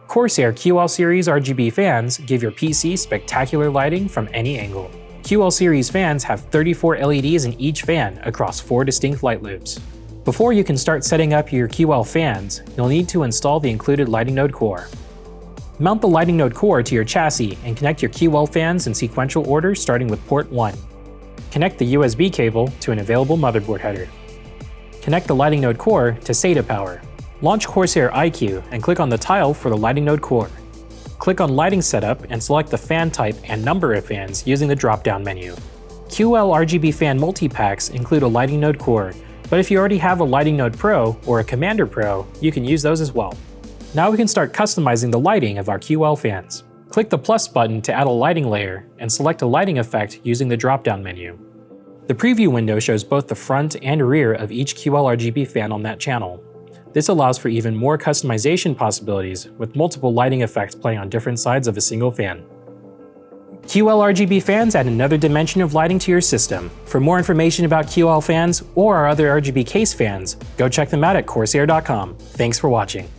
Corsair QL Series RGB fans give your PC spectacular lighting from any angle. QL Series fans have 34 LEDs in each fan across 4 distinct light loops. Before you can start setting up your QL fans, you'll need to install the included Lighting Node core. Mount the Lighting Node core to your chassis and connect your QL fans in sequential order starting with port 1. Connect the USB cable to an available motherboard header. Connect the Lighting Node core to SATA power. Launch Corsair iCUE and click on the tile for the Lighting Node core. Click on Lighting Setup and select the fan type and number of fans using the drop-down menu. QL RGB fan multi-packs include a Lighting Node core, but if you already have a Lighting Node Pro or a Commander Pro, you can use those as well. Now we can start customizing the lighting of our QL fans. Click the plus button to add a lighting layer and select a lighting effect using the drop-down menu. The preview window shows both the front and rear of each QL RGB fan on that channel. This allows for even more customization possibilities with multiple lighting effects playing on different sides of a single fan. QL RGB fans add another dimension of lighting to your system. For more information about QL fans or our other RGB case fans, go check them out at Corsair.com. Thanks for watching.